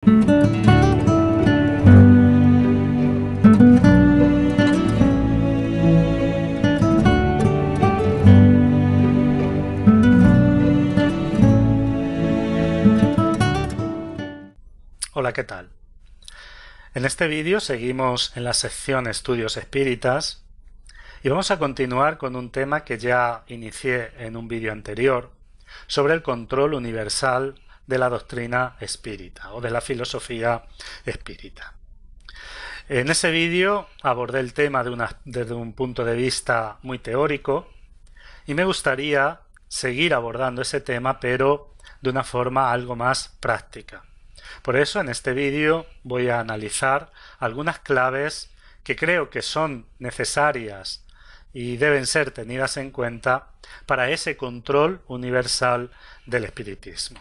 Hola, ¿qué tal? En este vídeo seguimos en la sección Estudios Espíritas y vamos a continuar con un tema que ya inicié en un vídeo anterior sobre el control universal de la doctrina espírita o de la filosofía espírita. En ese vídeo abordé el tema desde un punto de vista muy teórico y me gustaría seguir abordando ese tema, pero de una forma algo más práctica. Por eso en este vídeo voy a analizar algunas claves que creo que son necesarias y deben ser tenidas en cuenta para ese control universal del espiritismo.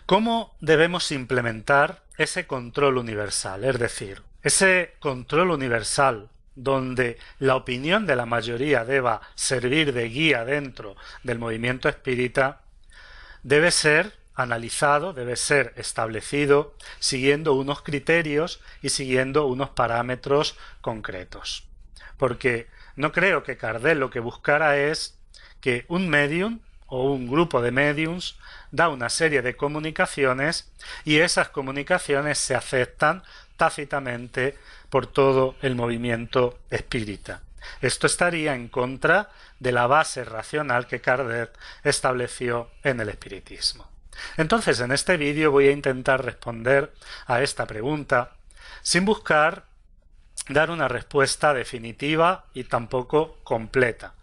¿Cómo debemos implementar ese control universal? Es decir, ese control universal donde la opinión de la mayoría deba servir de guía dentro del movimiento espírita, debe ser analizado, debe ser establecido siguiendo unos criterios y siguiendo unos parámetros concretos. Porque no creo que Kardec lo que buscara es que un medium o un grupo de mediums da una serie de comunicaciones y esas comunicaciones se aceptan tácitamente por todo el movimiento espírita. Esto estaría en contra de la base racional que Kardec estableció en el espiritismo. Entonces, en este vídeo voy a intentar responder a esta pregunta sin buscar dar una respuesta definitiva y tampoco completa.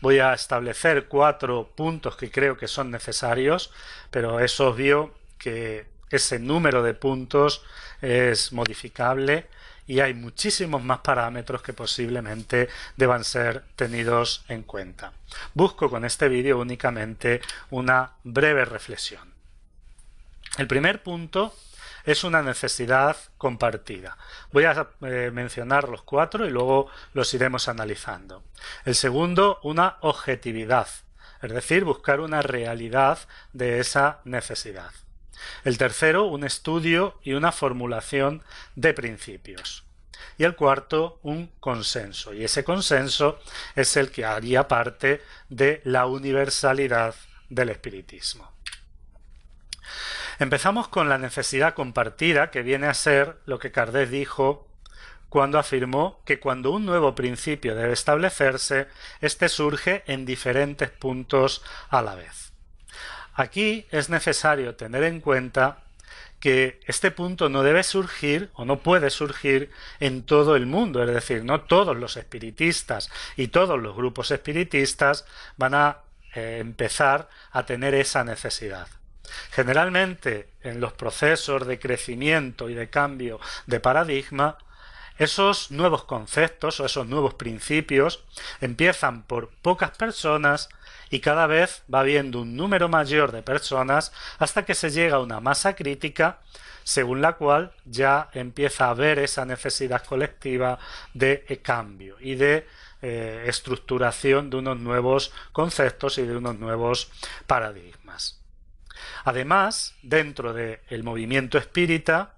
Voy a establecer 4 puntos que creo que son necesarios, pero es obvio que ese número de puntos es modificable y hay muchísimos más parámetros que posiblemente deban ser tenidos en cuenta. Busco con este vídeo únicamente una breve reflexión. El primer punto es una necesidad compartida. Voy a mencionar los 4 y luego los iremos analizando. El segundo, una objetividad, es decir, buscar una realidad de esa necesidad. El tercero, un estudio y una formulación de principios. Y el cuarto, un consenso. Y ese consenso es el que haría parte de la universalidad del espiritismo. Empezamos con la necesidad compartida, que viene a ser lo que Kardec dijo cuando afirmó que cuando un nuevo principio debe establecerse, éste surge en diferentes puntos a la vez. Aquí es necesario tener en cuenta que este punto no debe surgir o no puede surgir en todo el mundo, es decir, no todos los espiritistas y todos los grupos espiritistas van a empezar a tener esa necesidad. Generalmente, en los procesos de crecimiento y de cambio de paradigma, esos nuevos conceptos o esos nuevos principios empiezan por pocas personas y cada vez va habiendo un número mayor de personas hasta que se llega a una masa crítica según la cual ya empieza a haber esa necesidad colectiva de cambio y de estructuración de unos nuevos conceptos y de unos nuevos paradigmas. Además, dentro del movimiento espírita,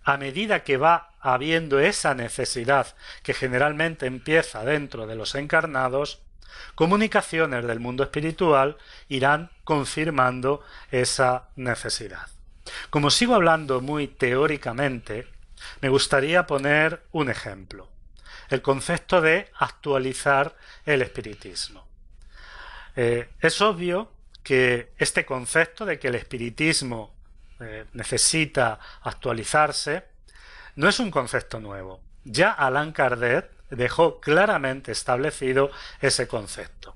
a medida que va habiendo esa necesidad que generalmente empieza dentro de los encarnados, comunicaciones del mundo espiritual irán confirmando esa necesidad. Como sigo hablando muy teóricamente, me gustaría poner un ejemplo: el concepto de actualizar el espiritismo. Es obvio que este concepto de que el espiritismo necesita actualizarse no es un concepto nuevo. Ya Allan Kardec dejó claramente establecido ese concepto.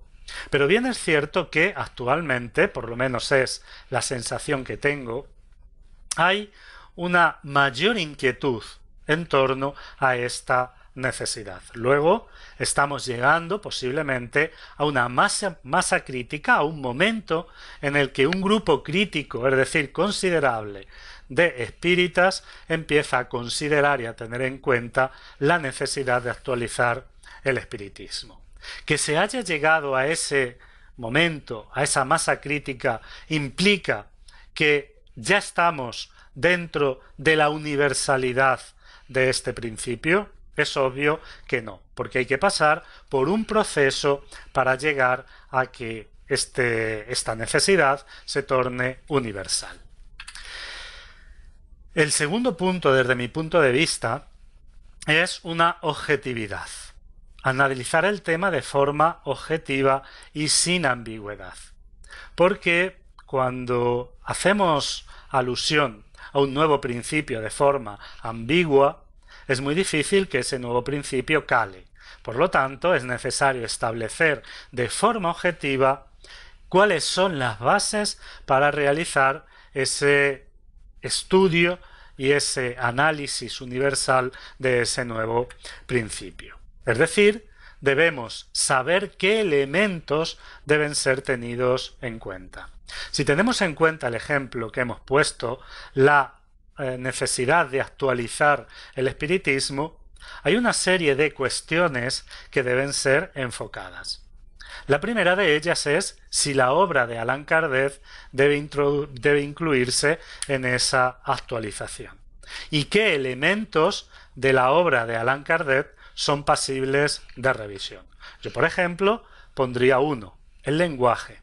Pero bien es cierto que actualmente, por lo menos es la sensación que tengo, hay una mayor inquietud en torno a esta necesidad. Luego estamos llegando posiblemente a una masa crítica, a un momento en el que un grupo crítico, es decir, considerable, de espíritas empieza a considerar y a tener en cuenta la necesidad de actualizar el espiritismo. Que se haya llegado a ese momento, a esa masa crítica, implica que ¿Ya estamos dentro de la universalidad de este principio? Es obvio que no, porque hay que pasar por un proceso para llegar a que esta necesidad se torne universal. El segundo punto, desde mi punto de vista, es una objetividad. Analizar el tema de forma objetiva y sin ambigüedad. Porque cuando hacemos alusión a un nuevo principio de forma ambigua, es muy difícil que ese nuevo principio cale. Por lo tanto, es necesario establecer de forma objetiva cuáles son las bases para realizar ese estudio y ese análisis universal de ese nuevo principio. Es decir, debemos saber qué elementos deben ser tenidos en cuenta. Si tenemos en cuenta el ejemplo que hemos puesto, la necesidad de actualizar el espiritismo, hay una serie de cuestiones que deben ser enfocadas. La primera de ellas es si la obra de Allan Kardec debe incluirse en esa actualización. ¿Y qué elementos de la obra de Allan Kardec son pasibles de revisión? Yo, por ejemplo, pondría uno, el lenguaje.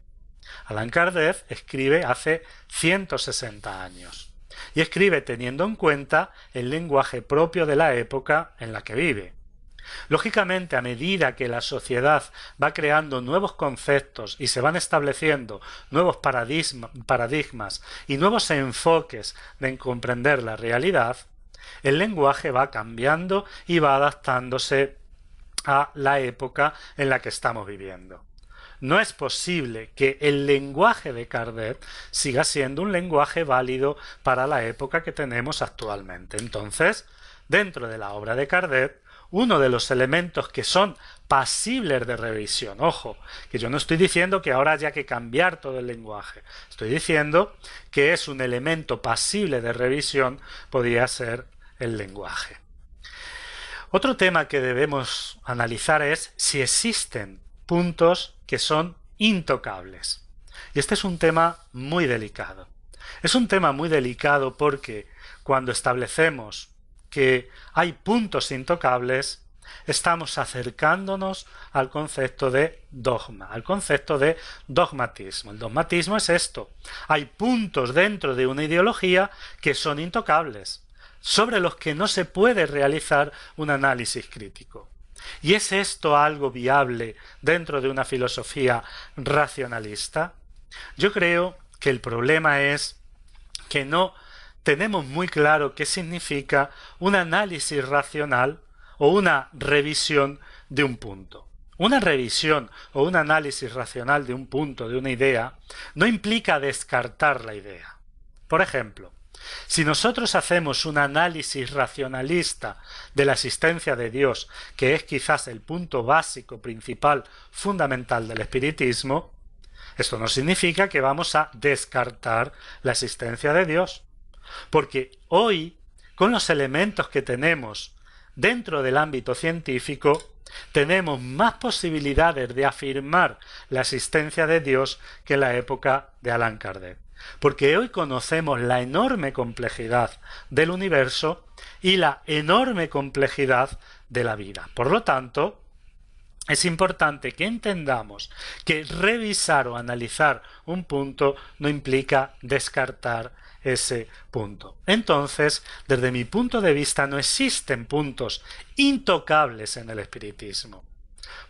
Allan Kardec escribe hace 160 años y escribe teniendo en cuenta el lenguaje propio de la época en la que vive. Lógicamente, a medida que la sociedad va creando nuevos conceptos y se van estableciendo nuevos paradigmas y nuevos enfoques de comprender la realidad, el lenguaje va cambiando y va adaptándose a la época en la que estamos viviendo. No es posible que el lenguaje de Kardec siga siendo un lenguaje válido para la época que tenemos actualmente. Entonces, dentro de la obra de Kardec, uno de los elementos que son pasibles de revisión, ojo, que yo no estoy diciendo que ahora haya que cambiar todo el lenguaje, estoy diciendo que es un elemento pasible de revisión, podría ser el lenguaje. Otro tema que debemos analizar es si existen puntos que son intocables. Y este es un tema muy delicado. Es un tema muy delicado porque cuando establecemos que hay puntos intocables, estamos acercándonos al concepto de dogma, al concepto de dogmatismo. El dogmatismo es esto. Hay puntos dentro de una ideología que son intocables, sobre los que no se puede realizar un análisis crítico. ¿Y es esto algo viable dentro de una filosofía racionalista? Yo creo que el problema es que no tenemos muy claro qué significa un análisis racional o una revisión de un punto. Una revisión o un análisis racional de un punto, de una idea, no implica descartar la idea. Por ejemplo, si nosotros hacemos un análisis racionalista de la existencia de Dios, que es quizás el punto básico, principal, fundamental del espiritismo, esto no significa que vamos a descartar la existencia de Dios. Porque hoy, con los elementos que tenemos dentro del ámbito científico, tenemos más posibilidades de afirmar la existencia de Dios que en la época de Allan Kardec. Porque hoy conocemos la enorme complejidad del universo y la enorme complejidad de la vida. Por lo tanto, es importante que entendamos que revisar o analizar un punto no implica descartar ese punto. Entonces, desde mi punto de vista, no existen puntos intocables en el espiritismo,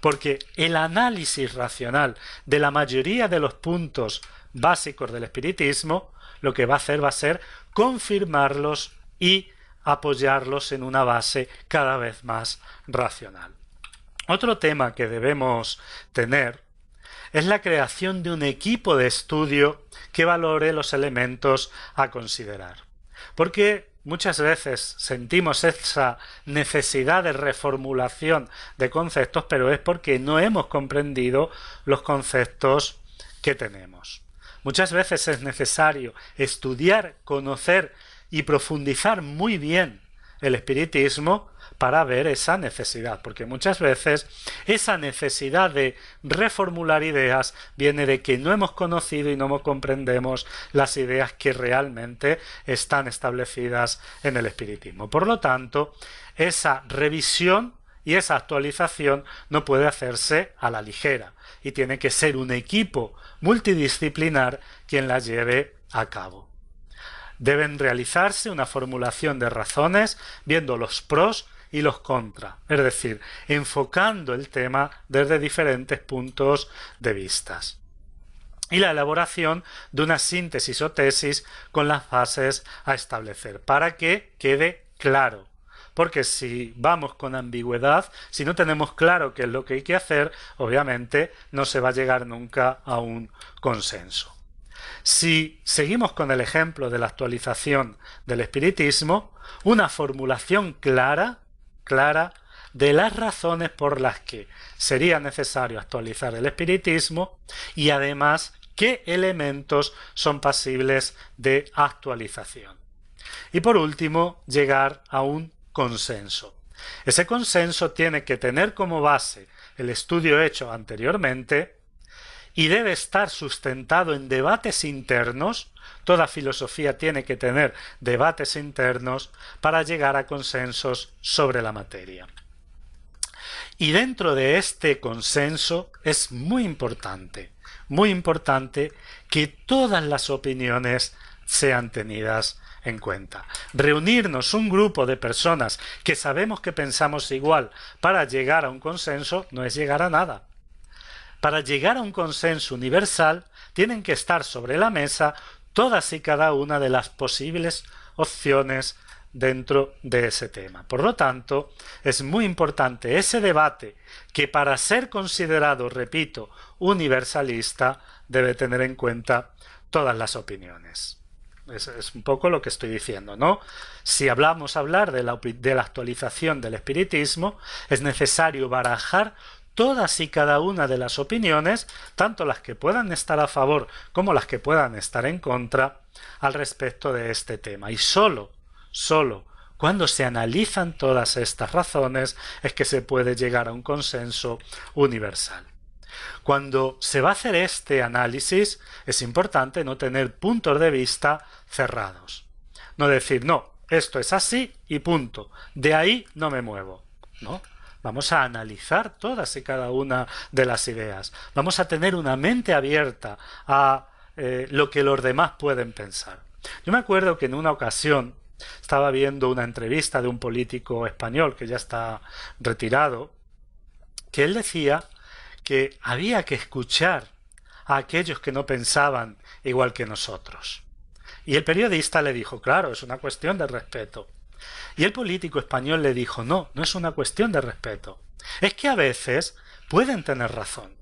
porque el análisis racional de la mayoría de los puntos básicos del espiritismo lo que va a hacer va a ser confirmarlos y apoyarlos en una base cada vez más racional. Otro tema que debemos tener es la creación de un equipo de estudio que valore los elementos a considerar. Porque muchas veces sentimos esa necesidad de reformulación de conceptos, pero es porque no hemos comprendido los conceptos que tenemos. Muchas veces es necesario estudiar, conocer y profundizar muy bien el espiritismo para ver esa necesidad, porque muchas veces esa necesidad de reformular ideas viene de que no hemos conocido y no comprendemos las ideas que realmente están establecidas en el espiritismo. Por lo tanto, esa revisión y esa actualización no puede hacerse a la ligera y tiene que ser un equipo multidisciplinar quien la lleve a cabo. Deben realizarse una formulación de razones viendo los pros y los contras, es decir, enfocando el tema desde diferentes puntos de vista. Y la elaboración de una síntesis o tesis con las bases a establecer para que quede claro. Porque si vamos con ambigüedad, si no tenemos claro qué es lo que hay que hacer, obviamente no se va a llegar nunca a un consenso. Si seguimos con el ejemplo de la actualización del espiritismo, una formulación clara de las razones por las que sería necesario actualizar el espiritismo y además qué elementos son pasibles de actualización. Y por último, llegar a un consenso. Ese consenso tiene que tener como base el estudio hecho anteriormente y debe estar sustentado en debates internos. Toda filosofía tiene que tener debates internos para llegar a consensos sobre la materia. Y dentro de este consenso es muy importante que todas las opiniones sean tenidas en cuenta. Reunirnos un grupo de personas que sabemos que pensamos igual para llegar a un consenso no es llegar a nada. Para llegar a un consenso universal tienen que estar sobre la mesa todas y cada una de las posibles opciones dentro de ese tema. Por lo tanto, es muy importante ese debate que para ser considerado, repito, universalista, debe tener en cuenta todas las opiniones. Es un poco lo que estoy diciendo, ¿no? Si hablamos de la actualización del espiritismo, es necesario barajar todas y cada una de las opiniones, tanto las que puedan estar a favor como las que puedan estar en contra, al respecto de este tema. Y solo cuando se analizan todas estas razones es que se puede llegar a un consenso universal. Cuando se va a hacer este análisis es importante no tener puntos de vista cerrados. No decir, no, esto es así y punto. De ahí no me muevo. ¿No? Vamos a analizar todas y cada una de las ideas. Vamos a tener una mente abierta a lo que los demás pueden pensar. Yo me acuerdo que en una ocasión estaba viendo una entrevista de un político español que ya está retirado, que él decía que había que escuchar a aquellos que no pensaban igual que nosotros. Y el periodista le dijo, claro, es una cuestión de respeto. Y el político español le dijo, no es una cuestión de respeto. Es que a veces pueden tener razón.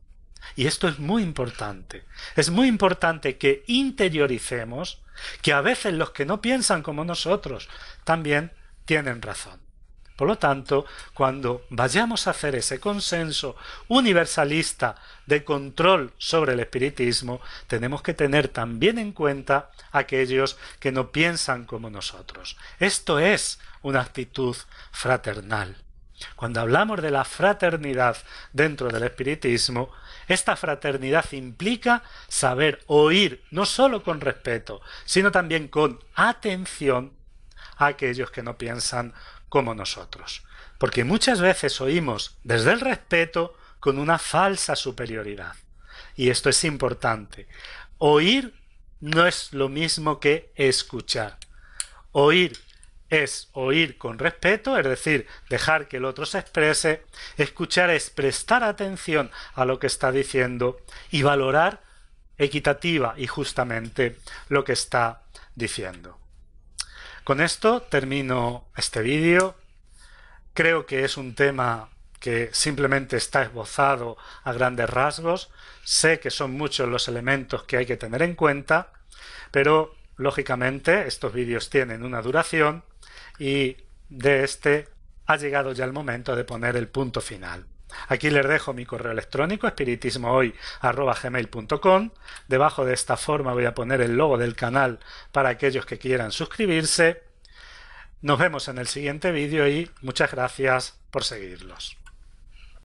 Y esto es muy importante. Es muy importante que interioricemos que a veces los que no piensan como nosotros también tienen razón. Por lo tanto, cuando vayamos a hacer ese consenso universalista de control sobre el espiritismo, tenemos que tener también en cuenta a aquellos que no piensan como nosotros. Esto es una actitud fraternal. Cuando hablamos de la fraternidad dentro del espiritismo, esta fraternidad implica saber oír no solo con respeto, sino también con atención a aquellos que no piensan como nosotros. Porque muchas veces oímos desde el respeto con una falsa superioridad. Y esto es importante. Oír no es lo mismo que escuchar. Oír es oír con respeto, es decir, dejar que el otro se exprese. Escuchar es prestar atención a lo que está diciendo y valorar equitativa y justamente lo que está diciendo. Con esto termino este vídeo. Creo que es un tema que simplemente está esbozado a grandes rasgos. Sé que son muchos los elementos que hay que tener en cuenta, pero lógicamente estos vídeos tienen una duración y de este ha llegado ya el momento de poner el punto final. Aquí les dejo mi correo electrónico espiritismohoy@gmail.com. Debajo de esta forma voy a poner el logo del canal para aquellos que quieran suscribirse. Nos vemos en el siguiente vídeo y muchas gracias por seguirlos.